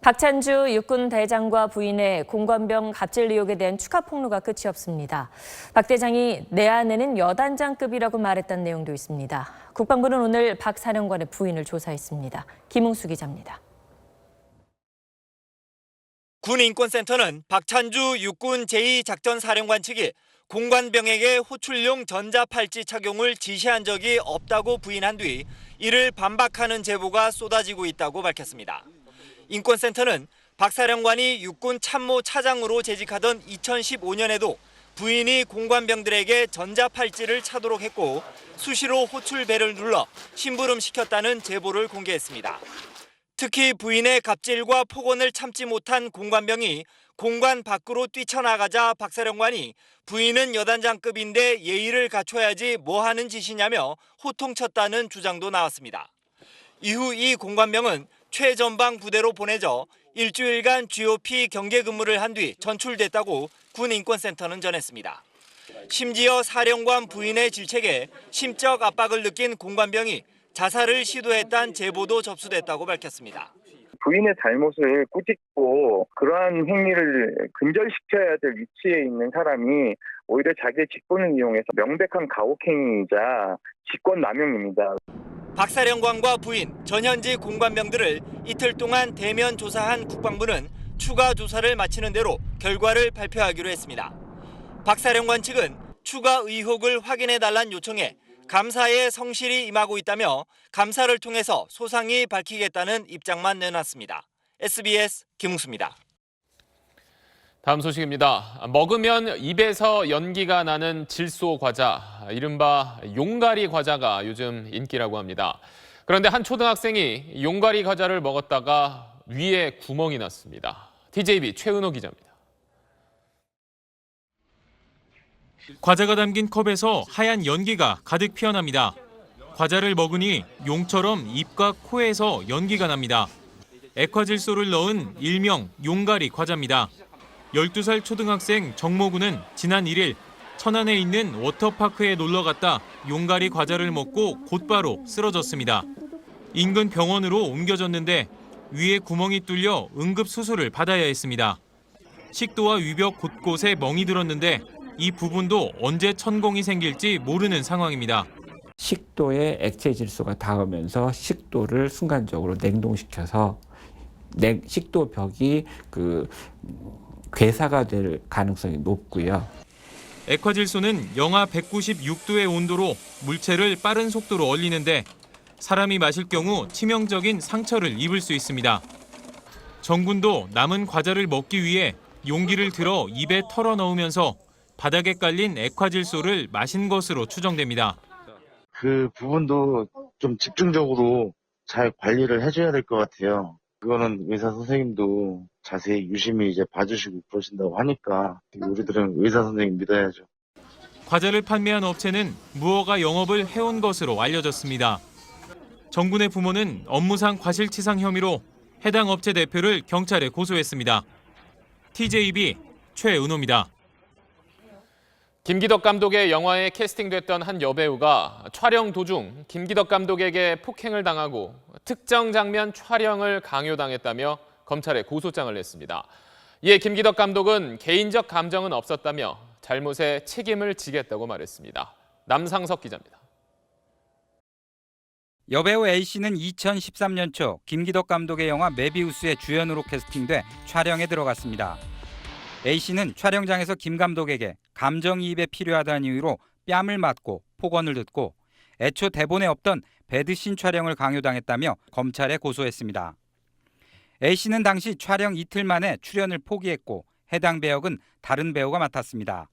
박찬주 육군 대장과 부인의 공관병 갑질 의혹에 대한 추가 폭로가 끝이 없습니다. 박 대장이 내 아내는 여단장급이라고 말했다는 내용도 있습니다. 국방부는 오늘 박 사령관의 부인을 조사했습니다. 김웅수 기자입니다. 군인권센터는 박찬주 육군 제2작전사령관 측이 공관병에게 호출용 전자팔찌 착용을 지시한 적이 없다고 부인한 뒤 이를 반박하는 제보가 쏟아지고 있다고 밝혔습니다. 인권센터는 박 사령관이 육군 참모 차장으로 재직하던 2015년에도 부인이 공관병들에게 전자팔찌를 차도록 했고 수시로 호출벨을 눌러 심부름시켰다는 제보를 공개했습니다. 특히 부인의 갑질과 폭언을 참지 못한 공관병이 공관 밖으로 뛰쳐나가자 박 사령관이 부인은 여단장급인데 예의를 갖춰야지 뭐 하는 짓이냐며 호통쳤다는 주장도 나왔습니다. 이후 이 공관병은 최전방 부대로 보내져 일주일간 GOP 경계 근무를 한 뒤 전출됐다고 군인권센터는 전했습니다. 심지어 사령관 부인의 질책에 심적 압박을 느낀 공관병이 자살을 시도했다는 제보도 접수됐다고 밝혔습니다. 부인의 잘못을 꾸짖고 그러한 행위를 근절시켜야 될 위치에 있는 사람이 오히려 자기의 직권을 이용해서 명백한 가혹행위이자 직권남용입니다. 박 사령관과 부인, 전현직 공관병들을 이틀 동안 대면 조사한 국방부는 추가 조사를 마치는 대로 결과를 발표하기로 했습니다. 박 사령관 측은 추가 의혹을 확인해달라는 요청에 감사에 성실히 임하고 있다며 감사를 통해서 소상히 밝히겠다는 입장만 내놨습니다. SBS 김웅수입니다. 다음 소식입니다. 먹으면 입에서 연기가 나는 질소 과자, 이른바 용가리 과자가 요즘 인기라고 합니다. 그런데 한 초등학생이 용가리 과자를 먹었다가 위에 구멍이 났습니다. TJB 최은호 기자입니다. 과자가 담긴 컵에서 하얀 연기가 가득 피어납니다. 과자를 먹으니 용처럼 입과 코에서 연기가 납니다. 액화질소를 넣은 일명 용가리 과자입니다. 12살 초등학생 정모군은 지난 1일 천안에 있는 워터파크에 놀러 갔다 용가리 과자를 먹고 곧바로 쓰러졌습니다. 인근 병원으로 옮겨졌는데 위에 구멍이 뚫려 응급수술을 받아야 했습니다. 식도와 위벽 곳곳에 멍이 들었는데 이 부분도 언제 천공이 생길지 모르는 상황입니다. 식도에 액체 질소가 닿으면서 식도를 순간적으로 냉동시켜서 식도벽이 괴사가 될 가능성이 높고요. 액화질소는 영하 196도의 온도로 물체를 빠른 속도로 얼리는데 사람이 마실 경우 치명적인 상처를 입을 수 있습니다. 정군도 남은 과자를 먹기 위해 용기를 들어 입에 털어 넣으면서 바닥에 깔린 액화질소를 마신 것으로 추정됩니다. 그 부분도 좀 집중적으로 잘 관리를 해줘야 될 것 같아요. 그거는 의사 선생님도 자세히 유심히 이제 봐주시고 그러신다고 하니까 우리들은 의사 선생님 믿어야죠. 과자를 판매한 업체는 무허가 영업을 해온 것으로 알려졌습니다. 정군의 부모는 업무상 과실치상 혐의로 해당 업체 대표를 경찰에 고소했습니다. TJB 최은호입니다. 김기덕 감독의 영화에 캐스팅됐던 한 여배우가 촬영 도중 김기덕 감독에게 폭행을 당하고 특정 장면 촬영을 강요당했다며 검찰에 고소장을 냈습니다. 이에 김기덕 감독은 개인적 감정은 없었다며 잘못에 책임을 지겠다고 말했습니다. 남상석 기자입니다. 여배우 A씨는 2013년 초 김기덕 감독의 영화 메비우스의 주연으로 캐스팅돼 촬영에 들어갔습니다. A씨는 촬영장에서 김 감독에게 감정이입에 필요하다는 이유로 뺨을 맞고 폭언을 듣고 애초 대본에 없던 배드신 촬영을 강요당했다며 검찰에 고소했습니다. A씨는 당시 촬영 이틀 만에 출연을 포기했고 해당 배역은 다른 배우가 맡았습니다.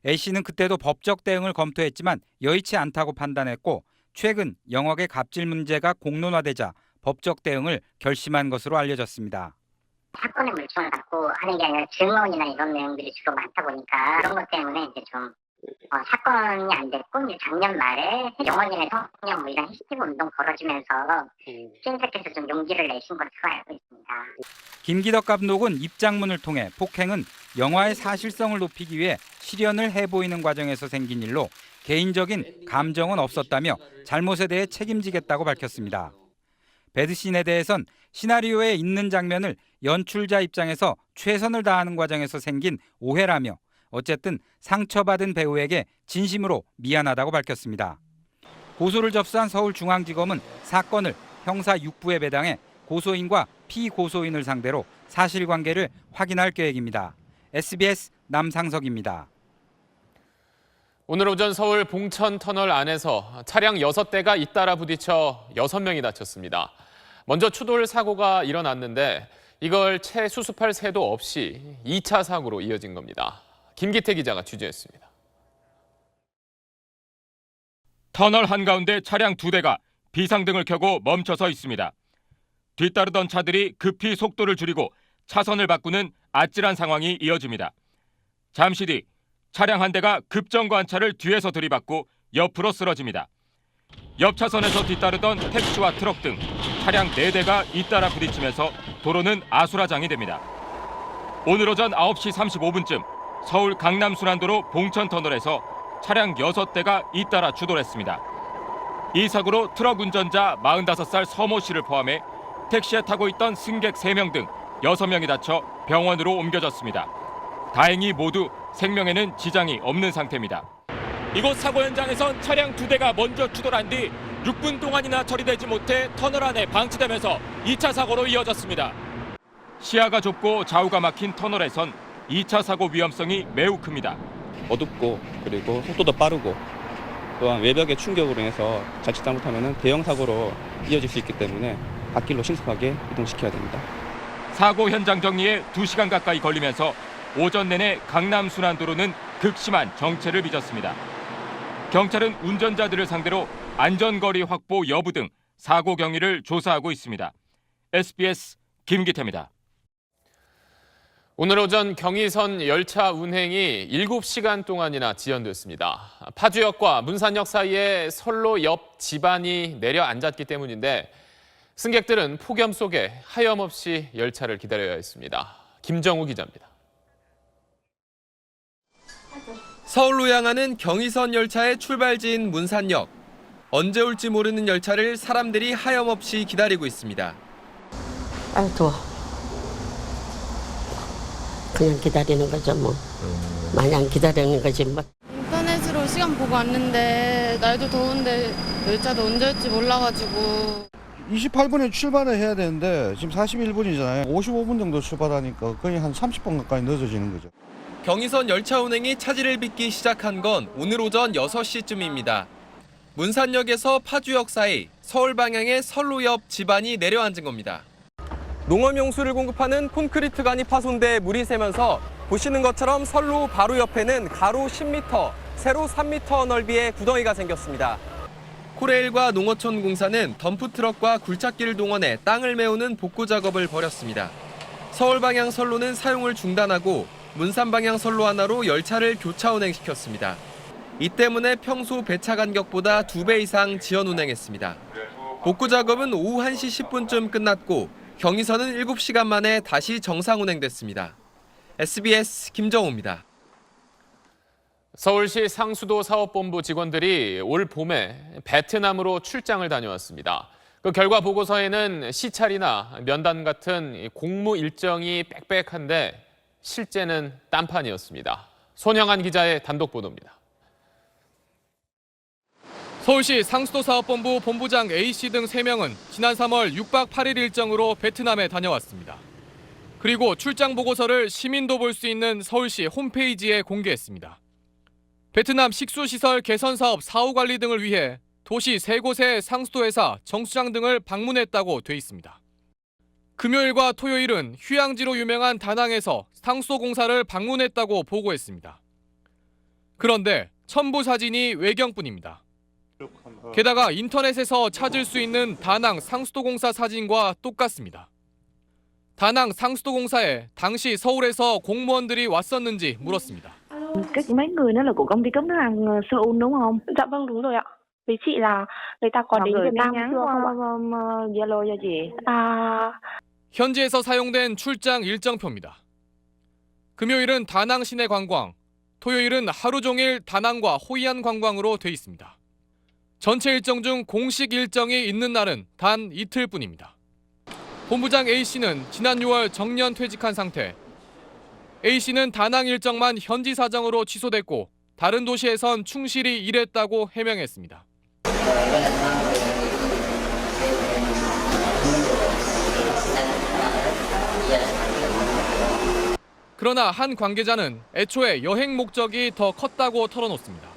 A씨는 그때도 법적 대응을 검토했지만 여의치 않다고 판단했고 최근 영화계 갑질 문제가 공론화되자 법적 대응을 결심한 것으로 알려졌습니다. 사건의 물증을 갖고 하는 게 아니라 증언이나 이런 내용들이 주로 많다 보니까 그런 것 때문에 이제 좀 사건이 안 됐고 이제 작년 말에 영원인의 성령 이런 해시태그 운동 벌어지면서 시인사께서 좀 용기를 내신 것으로 알고 있습니다. 김기덕 감독은 입장문을 통해 폭행은 영화의 사실성을 높이기 위해 실현을 해보이는 과정에서 생긴 일로 개인적인 감정은 없었다며 잘못에 대해 책임지겠다고 밝혔습니다. 배드신에 대해선 시나리오에 있는 장면을 연출자 입장에서 최선을 다하는 과정에서 생긴 오해라며 어쨌든 상처받은 배우에게 진심으로 미안하다고 밝혔습니다. 고소를 접수한 서울중앙지검은 사건을 형사 6부에 배당해 고소인과 피고소인을 상대로 사실관계를 확인할 계획입니다. SBS 남상석입니다. 오늘 오전 서울 봉천터널 안에서 차량 6대가 잇따라 부딪혀 6명이 다쳤습니다. 먼저 추돌 사고가 일어났는데 이걸 채 수습할 새도 없이 2차 사고로 이어진 겁니다. 김기태 기자가 취재했습니다. 터널 한가운데 차량 2대가 비상등을 켜고 멈춰서 있습니다. 뒤따르던 차들이 급히 속도를 줄이고 차선을 바꾸는 아찔한 상황이 이어집니다. 잠시 뒤 차량 한 대가 급정거한 차를 뒤에서 들이받고 옆으로 쓰러집니다. 옆 차선에서 뒤따르던 택시와 트럭 등 차량 4대가 잇따라 부딪히면서 도로는 아수라장이 됩니다. 오늘 오전 9시 35분쯤 서울 강남 순환도로 봉천터널에서 차량 6대가 잇따라 추돌했습니다. 이 사고로 트럭 운전자 45살 서모 씨를 포함해 택시에 타고 있던 승객 3명 등 6명이 다쳐 병원으로 옮겨졌습니다. 다행히 모두 생명에는 지장이 없는 상태입니다. 이곳 사고 현장에선 차량 2대가 먼저 추돌한 뒤 6분 동안이나 처리되지 못해 터널 안에 방치되면서 2차 사고로 이어졌습니다. 시야가 좁고 좌우가 막힌 터널에선 2차 사고 위험성이 매우 큽니다. 어둡고 그리고 속도도 빠르고 또한 외벽의 충격으로 인해서 자칫 잘못하면 대형 사고로 이어질 수 있기 때문에 앞길로 신속하게 이동시켜야 됩니다. 사고 현장 정리에 2시간 가까이 걸리면서 오전 내내 강남 순환도로는 극심한 정체를 빚었습니다. 경찰은 운전자들을 상대로 안전거리 확보 여부 등 사고 경위를 조사하고 있습니다. SBS 김기태입니다. 오늘 오전 경의선 열차 운행이 7시간 동안이나 지연됐습니다. 파주역과 문산역 사이에 선로 옆 지반이 내려앉았기 때문인데 승객들은 폭염 속에 하염없이 열차를 기다려야 했습니다. 김정우 기자입니다. 서울로 향하는 경의선 열차의 출발지인 문산역. 언제 올지 모르는 열차를 사람들이 하염없이 기다리고 있습니다. 아, 더워. 그냥 기다리는 거죠, 뭐. 마냥 기다리는 거지, 뭐. 인터넷으로 시간 보고 왔는데 날도 더운데 열차도 언제 올지 몰라가지고. 28분에 출발을 해야 되는데 지금 41분이잖아요. 55분 정도 출발하니까 거의 한 30분 가까이 늦어지는 거죠. 경의선 열차 운행이 차질을 빚기 시작한 건 오늘 오전 6시쯤입니다. 문산역에서 파주역 사이 서울 방향의 선로 옆 지반이 내려앉은 겁니다. 농업용수를 공급하는 콘크리트관이 파손돼 물이 새면서 보시는 것처럼 선로 바로 옆에는 가로 10m, 세로 3m 넓이의 구덩이가 생겼습니다. 코레일과 농어촌 공사는 덤프트럭과 굴착기를 동원해 땅을 메우는 복구 작업을 벌였습니다. 서울 방향 선로는 사용을 중단하고 문산 방향 선로 하나로 열차를 교차 운행시켰습니다. 이 때문에 평소 배차 간격보다 2배 이상 지연 운행했습니다. 복구 작업은 오후 1시 10분쯤 끝났고 경의선은 7시간 만에 다시 정상 운행됐습니다. SBS 김정우입니다. 서울시 상수도 사업본부 직원들이 올 봄에 베트남으로 출장을 다녀왔습니다. 그 결과 보고서에는 시찰이나 면담 같은 공무 일정이 빽빽한데 실제는 딴판이었습니다. 손형한 기자의 단독 보도입니다. 서울시 상수도 사업본부 본부장 A씨 등 3명은 지난 3월 6박 8일 일정으로 베트남에 다녀왔습니다. 그리고 출장 보고서를 시민도 볼 수 있는 서울시 홈페이지에 공개했습니다. 베트남 식수시설 개선 사업 사후 관리 등을 위해 도시 3곳의 상수도회사, 정수장 등을 방문했다고 돼 있습니다. 금요일과 토요일은 휴양지로 유명한 다낭에서 상수도 공사를 방문했다고 보고했습니다. 그런데 첨부 사진이 외경뿐입니다. 게다가 인터넷에서 찾을 수 있는 다낭 상수도 공사 사진과 똑같습니다. 다낭 상수도 공사에 당시 서울에서 공무원들이 왔었는지 물었습니다. Mấy người đó là của công ty cấp nước hàng Seoul đúng không? Dạ vâng đúng rồi ạ. Với chị là người ta có đến Việt Nam chưa qua Zalo cho chị? 현지에서 사용된 출장 일정표입니다. 금요일은 다낭 시내 관광, 토요일은 하루 종일 다낭과 호이안 관광으로 돼 있습니다. 전체 일정 중 공식 일정이 있는 날은 단 이틀뿐입니다. 본부장 A씨는 지난 6월 정년 퇴직한 상태. A씨는 다낭 일정만 현지 사정으로 취소됐고 다른 도시에선 충실히 일했다고 해명했습니다. 그러나 한 관계자는 애초에 여행 목적이 더 컸다고 털어놓습니다.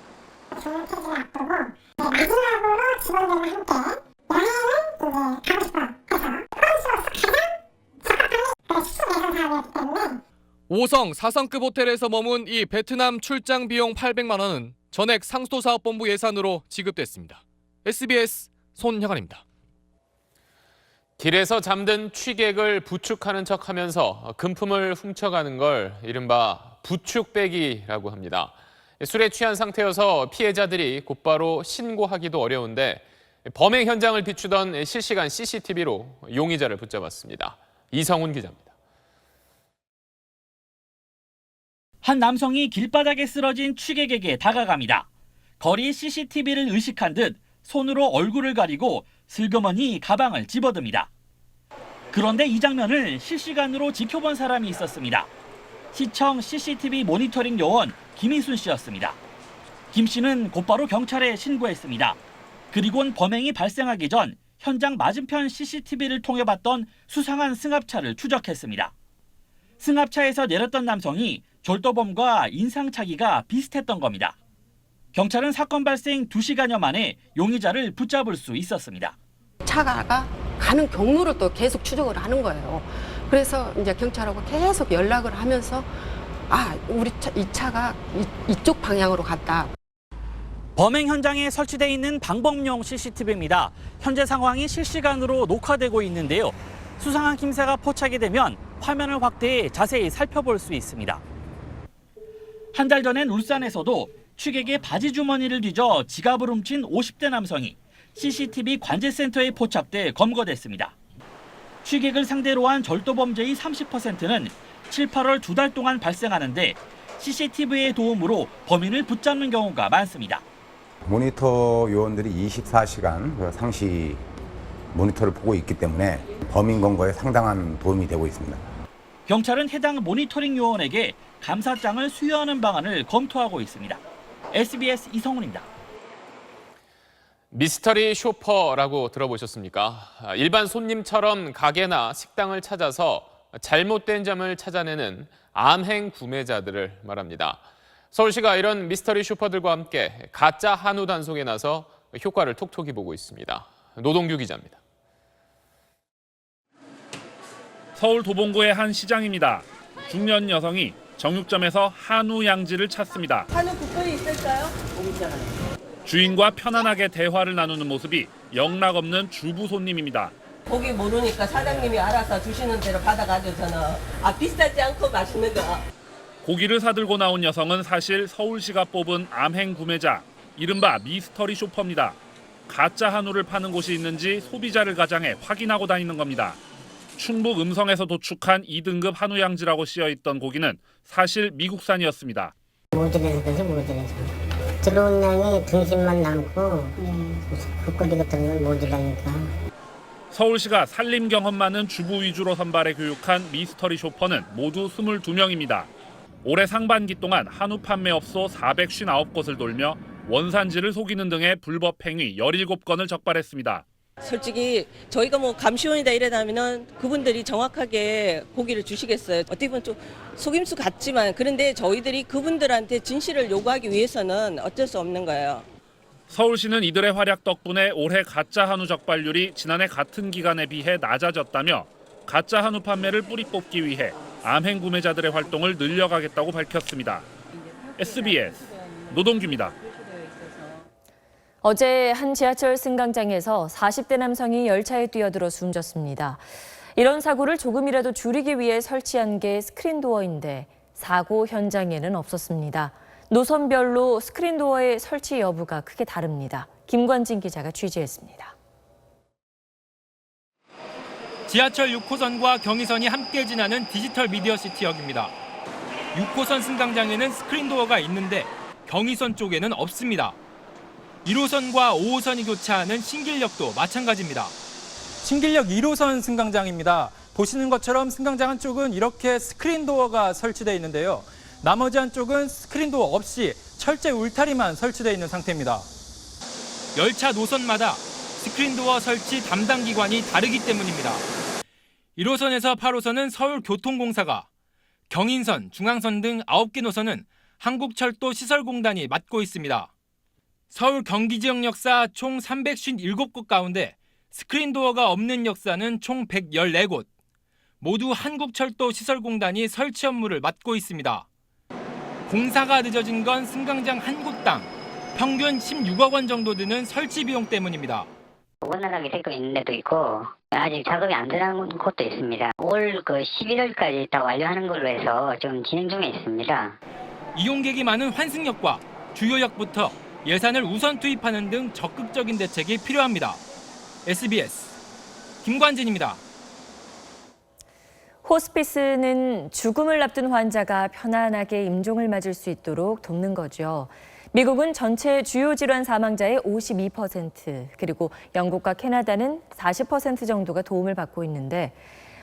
(5성) 4성급 호텔에서 머문 이 베트남 출장 비용 800만 원은 전액 상수도사업본부 예산으로 지급됐습니다. SBS 손형환입니다. 길에서 잠든 취객을 부축하는 척하면서 금품을 훔쳐가는 걸 이른바 부축배기라고 합니다. 술에 취한 상태여서 피해자들이 곧바로 신고하기도 어려운데 범행 현장을 비추던 실시간 CCTV로 용의자를 붙잡았습니다. 이성훈 기자입니다. 한 남성이 길바닥에 쓰러진 취객에게 다가갑니다. 거리 CCTV를 의식한 듯 손으로 얼굴을 가리고 슬그머니 가방을 집어듭니다. 그런데 이 장면을 실시간으로 지켜본 사람이 있었습니다. 시청 CCTV 모니터링 요원 김희순 씨였습니다. 김 씨는 곧바로 경찰에 신고했습니다. 그리고는 범행이 발생하기 전 현장 맞은편 CCTV를 통해 봤던 수상한 승합차를 추적했습니다. 승합차에서 내렸던 남성이 졸도범과 인상착의가 비슷했던 겁니다. 경찰은 사건 발생 2시간여 만에 용의자를 붙잡을 수 있었습니다. 차가 가는 경로를 또 계속 추적을 하는 거예요. 그래서 이제 경찰하고 계속 연락을 하면서 이 차가 이쪽 방향으로 갔다. 범행 현장에 설치되어 있는 방범용 CCTV입니다. 현재 상황이 실시간으로 녹화되고 있는데요. 수상한 김새가 포착이 되면 화면을 확대해 자세히 살펴볼 수 있습니다. 한 달 전엔 울산에서도 취객의 바지 주머니를 뒤져 지갑을 훔친 50대 남성이 CCTV 관제센터에 포착돼 검거됐습니다. 취객을 상대로 한 절도 범죄의 30%는 7, 8월 2달 동안 발생하는데 CCTV의 도움으로 범인을 붙잡는 경우가 많습니다. 모니터 요원들이 24시간 상시 모니터를 보고 있기 때문에 범인 검거에 상당한 도움이 되고 있습니다. 경찰은 해당 모니터링 요원에게 감사장을 수여하는 방안을 검토하고 있습니다. SBS 이성훈입니다. 미스터리 쇼퍼라고 들어보셨습니까? 일반 손님처럼 가게나 식당을 찾아서 잘못된 점을 찾아내는 암행 구매자들을 말합니다. 서울시가 이런 미스터리 쇼퍼들과 함께 가짜 한우 단속에 나서 효과를 톡톡히 보고 있습니다. 노동규 기자입니다. 서울 도봉구의 한 시장입니다. 중년 여성이 정육점에서 한우 양지를 찾습니다. 한우 국거리 있을까요? 주인과 편안하게 대화를 나누는 모습이 영락없는 주부 손님입니다. 고기 모르니까 사장님이 알아서 주시는 대로 받아가지고 저는 비싸지 않고 맛있는 거. 고기를 사들고 나온 여성은 사실 서울시가 뽑은 암행 구매자, 이른바 미스터리 쇼퍼입니다. 가짜 한우를 파는 곳이 있는지 소비자를 가장해 확인하고 다니는 겁니다. 충북 음성에서 도축한 2등급 한우 양지라고 씌어있던 고기는 사실 미국산이었습니다. 모질에서 모질에서 들어온 양이 등심만 남고 국거리 같은 건 모질하니까. 서울시가 살림 경험 많은 주부 위주로 선발해 교육한 미스터리 쇼퍼는 모두 22명입니다. 올해 상반기 동안 한우 판매업소 459곳을 돌며 원산지를 속이는 등의 불법 행위 17건을 적발했습니다. 솔직히 저희가 뭐 감시원이다 이러다면은 그분들이 정확하게 고기를 주시겠어요. 어떻게 보면 좀 속임수 같지만 그런데 저희들이 그분들한테 진실을 요구하기 위해서는 어쩔 수 없는 거예요. 서울시는 이들의 활약 덕분에 올해 가짜 한우 적발률이 지난해 같은 기간에 비해 낮아졌다며 가짜 한우 판매를 뿌리 뽑기 위해 암행 구매자들의 활동을 늘려가겠다고 밝혔습니다. SBS 노동규입니다. 어제 한 지하철 승강장에서 40대 남성이 열차에 뛰어들어 숨졌습니다. 이런 사고를 조금이라도 줄이기 위해 설치한 게 스크린도어인데 사고 현장에는 없었습니다. 노선별로 스크린도어의 설치 여부가 크게 다릅니다. 김관진 기자가 취재했습니다. 지하철 6호선과 경의선이 함께 지나는 디지털 미디어 시티역입니다. 6호선 승강장에는 스크린도어가 있는데 경의선 쪽에는 없습니다. 1호선과 5호선이 교차하는 신길역도 마찬가지입니다. 신길역 1호선 승강장입니다. 보시는 것처럼 승강장 한쪽은 이렇게 스크린도어가 설치되어 있는데요. 나머지 한쪽은 스크린도어 없이 철제 울타리만 설치되어 있는 상태입니다. 열차 노선마다 스크린도어 설치 담당 기관이 다르기 때문입니다. 1호선에서 8호선은 서울교통공사가, 경인선, 중앙선 등 9개 노선은 한국철도 시설공단이 맡고 있습니다. 서울 경기 지역 역사 총 357곳 가운데 스크린도어가 없는 역사는 총 114곳. 모두 한국철도 시설공단이 설치 업무를 맡고 있습니다. 공사가 늦어진 건 승강장 한 곳당 평균 16억 원 정도 드는 설치 비용 때문입니다. 원활하게 되고 있는 데도 있고 아직 작업이 안 들어간 곳도 있습니다. 올 11월까지 다 완료하는 걸로 해서 좀 진행 중에 있습니다. 이용객이 많은 환승역과 주요역부터 예산을 우선 투입하는 등 적극적인 대책이 필요합니다. SBS 김관진입니다. 호스피스는 죽음을 앞둔 환자가 편안하게 임종을 맞을 수 있도록 돕는 거죠. 미국은 전체 주요 질환 사망자의 52%, 그리고 영국과 캐나다는 40% 정도가 도움을 받고 있는데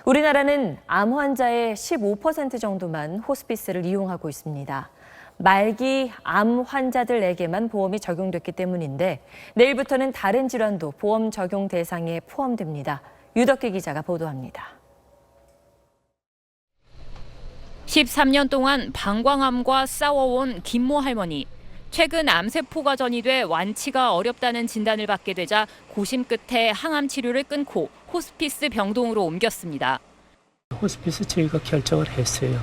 우리나라는 암 환자의 15% 정도만 호스피스를 이용하고 있습니다. 말기 암 환자들에게만 보험이 적용됐기 때문인데 내일부터는 다른 질환도 보험 적용 대상에 포함됩니다. 유덕기 기자가 보도합니다. 13년 동안 방광암과 싸워온 김모 할머니. 최근 암세포가 전이돼 완치가 어렵다는 진단을 받게 되자 고심 끝에 항암 치료를 끊고 호스피스 병동으로 옮겼습니다. 호스피스 저희가 결정을 했어요.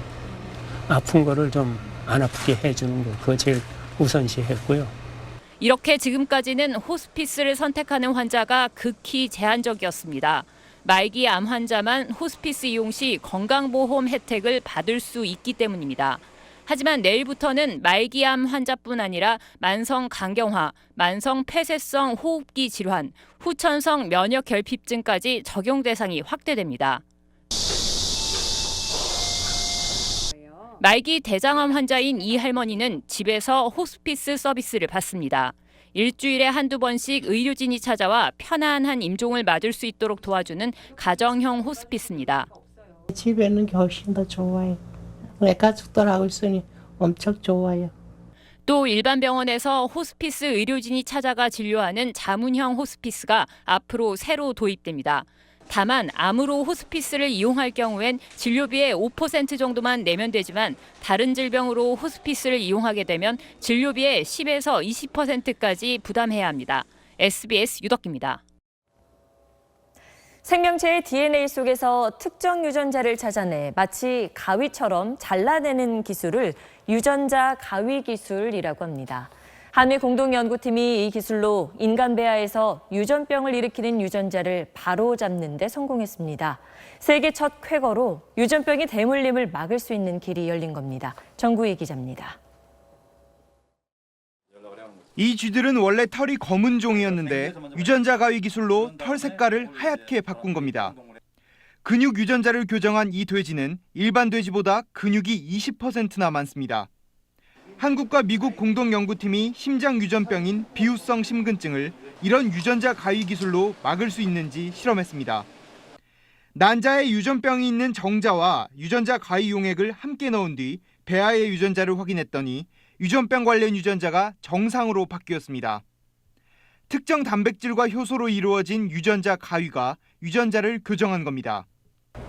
아픈 거를 좀 안 아프게 해주는 거, 그거 제일 우선시했고요. 이렇게 지금까지는 호스피스를 선택하는 환자가 극히 제한적이었습니다. 말기 암 환자만 호스피스 이용 시 건강보험 혜택을 받을 수 있기 때문입니다. 하지만 내일부터는 말기암 환자뿐 아니라 만성 간경화, 만성 폐쇄성 호흡기 질환, 후천성 면역 결핍증까지 적용 대상이 확대됩니다. 말기 대장암 환자인 이 할머니는 집에서 호스피스 서비스를 받습니다. 일주일에 한두 번씩 의료진이 찾아와 편안한 임종을 맞을 수 있도록 도와주는 가정형 호스피스입니다. 집에 있는 게 훨씬 더 좋아요. 내 가족들하고 있으니 엄청 좋아요. 또 일반 병원에서 호스피스 의료진이 찾아가 진료하는 자문형 호스피스가 앞으로 새로 도입됩니다. 다만 암으로 호스피스를 이용할 경우엔 진료비의 5% 정도만 내면 되지만 다른 질병으로 호스피스를 이용하게 되면 진료비의 10에서 20%까지 부담해야 합니다. SBS 유덕기입니다. 생명체의 DNA 속에서 특정 유전자를 찾아내 마치 가위처럼 잘라내는 기술을 유전자 가위 기술이라고 합니다. 한미 공동연구팀이 이 기술로 인간 배아에서 유전병을 일으키는 유전자를 바로잡는 데 성공했습니다. 세계 첫 쾌거로 유전병의 대물림을 막을 수 있는 길이 열린 겁니다. 정구희 기자입니다. 이 쥐들은 원래 털이 검은 종이었는데 유전자 가위 기술로 털 색깔을 하얗게 바꾼 겁니다. 근육 유전자를 교정한 이 돼지는 일반 돼지보다 근육이 20%나 많습니다. 한국과 미국 공동연구팀이 심장 유전병인 비후성 심근증을 이런 유전자 가위 기술로 막을 수 있는지 실험했습니다. 난자에 유전병이 있는 정자와 유전자 가위 용액을 함께 넣은 뒤 배아의 유전자를 확인했더니 유전병 관련 유전자가 정상으로 바뀌었습니다. 특정 단백질과 효소로 이루어진 유전자 가위가 유전자를 교정한 겁니다.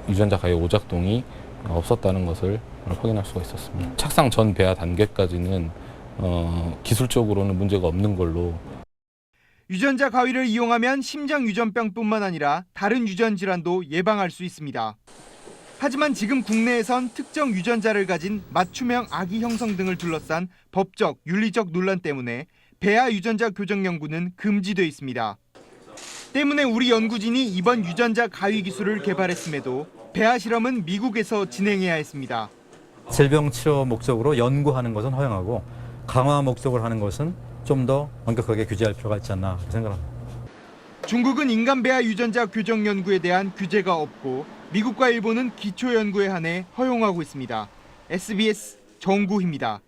유전자 가위 오작동이 없었다는 것을 확인할 수가 있었습니다. 착상 전 배아 단계까지는 기술적으로는 문제가 없는 걸로. 유전자 가위를 이용하면 심장 유전병뿐만 아니라 다른 유전 질환도 예방할 수 있습니다. 하지만 지금 국내에선 특정 유전자를 가진 맞춤형 아기 형성 등을 둘러싼 법적, 윤리적 논란 때문에 배아 유전자 교정 연구는 금지돼 있습니다. 때문에 우리 연구진이 이번 유전자 가위 기술을 개발했음에도 배아 실험은 미국에서 진행해야 했습니다. 질병 치료 목적으로 연구하는 것은 허용하고 강화 목적으로 하는 것은 좀 더 엄격하게 규제할 필요가 있지 않나 생각합니다. 중국은 인간 배아 유전자 교정 연구에 대한 규제가 없고 미국과 일본은 기초 연구에 한해 허용하고 있습니다. SBS 정구희입니다.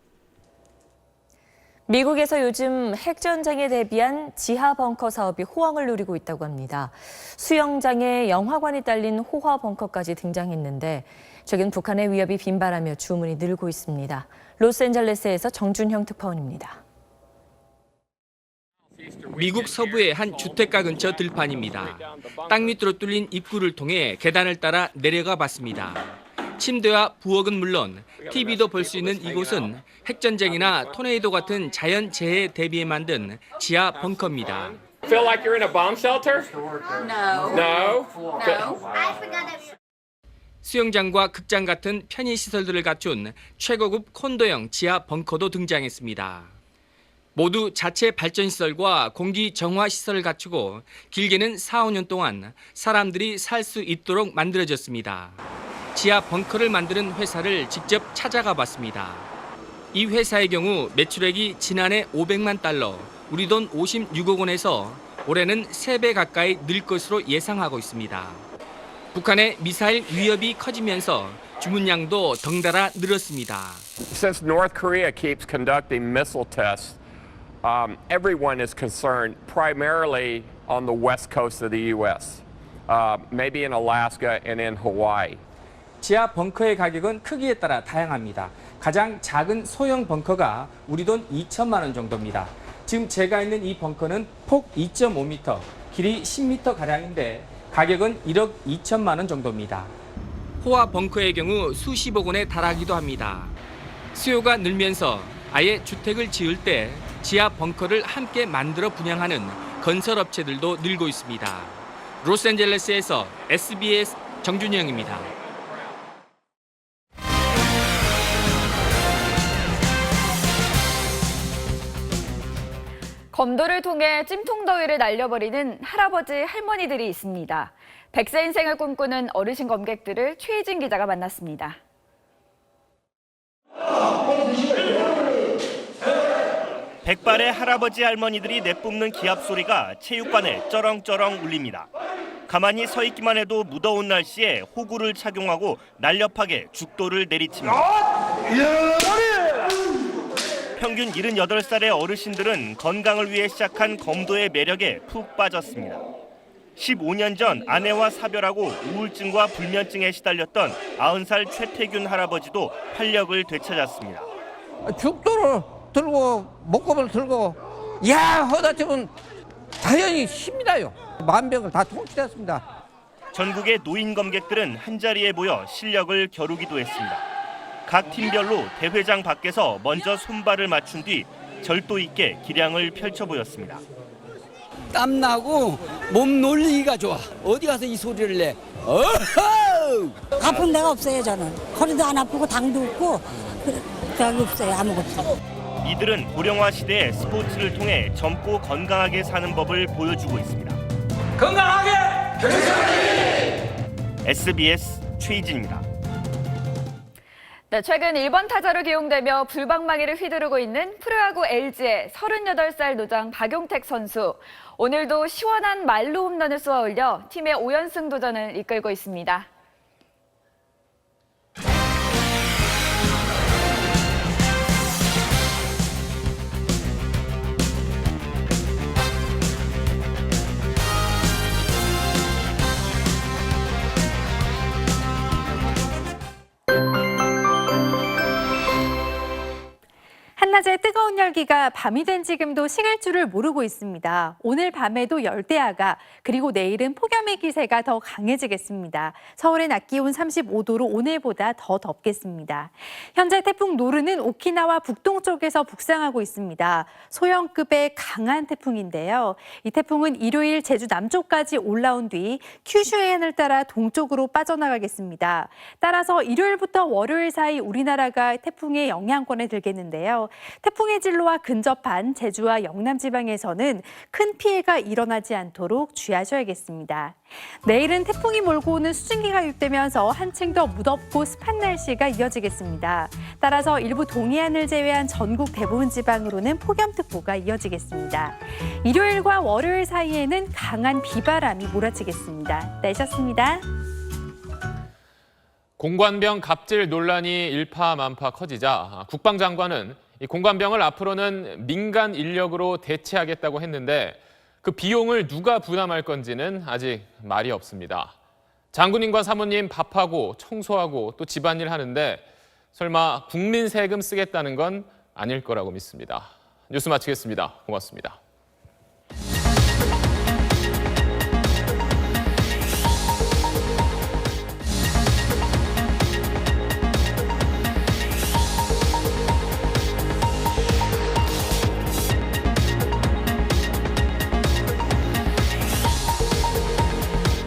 미국에서 요즘 핵전쟁에 대비한 지하 벙커 사업이 호황을 누리고 있다고 합니다. 수영장에 영화관이 딸린 호화 벙커까지 등장했는데 최근 북한의 위협이 빈발하며 주문이 늘고 있습니다. 로스앤젤레스에서 정준형 특파원입니다. 미국 서부의 한 주택가 근처 들판입니다. 땅 밑으로 뚫린 입구를 통해 계단을 따라 내려가 봤습니다. 침대와 부엌은 물론 TV도 볼 수 있는 이곳은 핵전쟁이나 토네이도 같은 자연 재해에 대비해 만든 지하 벙커입니다. Feel like you're in a bomb shelter? No. 수영장과 극장 같은 편의 시설들을 갖춘 최고급 콘도형 지하 벙커도 등장했습니다. 모두 자체 발전 시설과 공기 정화 시설을 갖추고 길게는 4, 5년 동안 사람들이 살 수 있도록 만들어졌습니다. 지하 벙커를 만드는 회사를 직접 찾아가 봤습니다. 이 회사의 경우 매출액이 지난해 500만 달러, 우리 돈 56억 원에서 올해는 3배 가까이 늘 것으로 예상하고 있습니다. 북한의 미사일 위협이 커지면서 주문량도 덩달아 늘었습니다. Since North Korea keeps conducting missile tests, everyone is concerned primarily on the west coast of the U.S., maybe in Alaska and in Hawaii. 지하 벙커의 가격은 크기에 따라 다양합니다. 가장 작은 소형 벙커가 우리 돈 2천만 원 정도입니다. 지금 제가 있는 이 벙커는 폭 2.5m, 길이 10m가량인데 가격은 1억 2천만 원 정도입니다. 호화 벙커의 경우 수십억 원에 달하기도 합니다. 수요가 늘면서 아예 주택을 지을 때 지하 벙커를 함께 만들어 분양하는 건설업체들도 늘고 있습니다. 로스앤젤레스에서 SBS 정준영입니다. 검도를 통해 찜통더위를 날려버리는 할아버지, 할머니들이 있습니다. 100세 인생을 꿈꾸는 어르신 검객들을 최희진 기자가 만났습니다. 백발의 할아버지, 할머니들이 내뿜는 기합 소리가 체육관에 쩌렁쩌렁 울립니다. 가만히 서 있기만 해도 무더운 날씨에 호구를 착용하고 날렵하게 죽도를 내리칩니다. 평균 78살의 어르신들은 건강을 위해 시작한 검도의 매력에 푹 빠졌습니다. 15년 전 아내와 사별하고 우울증과 불면증에 시달렸던 90살 최태균 할아버지도 활력을 되찾았습니다. 죽도를 들고 목검을 들고 야 하다 보면 자연히 힘이 나요. 만병을 다 통치했습니다. 전국의 노인 검객들은 한자리에 모여 실력을 겨루기도 했습니다. 각 팀별로 대회장 밖에서 먼저 손발을 맞춘 뒤 절도 있게 기량을 펼쳐 보였습니다. 땀나고 몸 놀리기가 좋아. 어디 가서 이 소리를 내. 어허! 아픈 데가 없어요, 저는. 허리도 안 아프고 당도 없고 저기 없어요, 아무것도. 이들은 고령화 시대의 스포츠를 통해 젊고 건강하게 사는 법을 보여주고 있습니다. 건강하게! SBS 최희진입니다. 네, 최근 1번 타자로 기용되며 불방망이를 휘두르고 있는 프로야구 LG의 38살 노장 박용택 선수. 오늘도 시원한 말로 홈런을 쏘아 올려 팀의 5연승 도전을 이끌고 있습니다. 한낮의 뜨거운 열기가 밤이 된 지금도 식을 줄을 모르고 있습니다. 오늘 밤에도 열대야가 그리고 내일은 폭염의 기세가 더 강해지겠습니다. 서울의 낮 기온 35도로 오늘보다 더 덥겠습니다. 현재 태풍 노르는 오키나와 북동쪽에서 북상하고 있습니다. 소형급의 강한 태풍인데요. 이 태풍은 일요일 제주 남쪽까지 올라온 뒤 큐슈 해안을 따라 동쪽으로 빠져나가겠습니다. 따라서 일요일부터 월요일 사이 우리나라가 태풍의 영향권에 들겠는데요. 태풍의 진로와 근접한 제주와 영남 지방에서는 큰 피해가 일어나지 않도록 주의하셔야겠습니다. 내일은 태풍이 몰고 오는 수증기가 유입되면서 한층 더 무덥고 습한 날씨가 이어지겠습니다. 따라서 일부 동해안을 제외한 전국 대부분 지방으로는 폭염특보가 이어지겠습니다. 일요일과 월요일 사이에는 강한 비바람이 몰아치겠습니다. 날씨였습니다. 공관병 갑질 논란이 일파만파 커지자 국방장관은 이 공관병을 앞으로는 민간 인력으로 대체하겠다고 했는데 그 비용을 누가 부담할 건지는 아직 말이 없습니다. 장군님과 사모님 밥하고 청소하고 또 집안일 하는데 설마 국민 세금 쓰겠다는 건 아닐 거라고 믿습니다. 뉴스 마치겠습니다. 고맙습니다.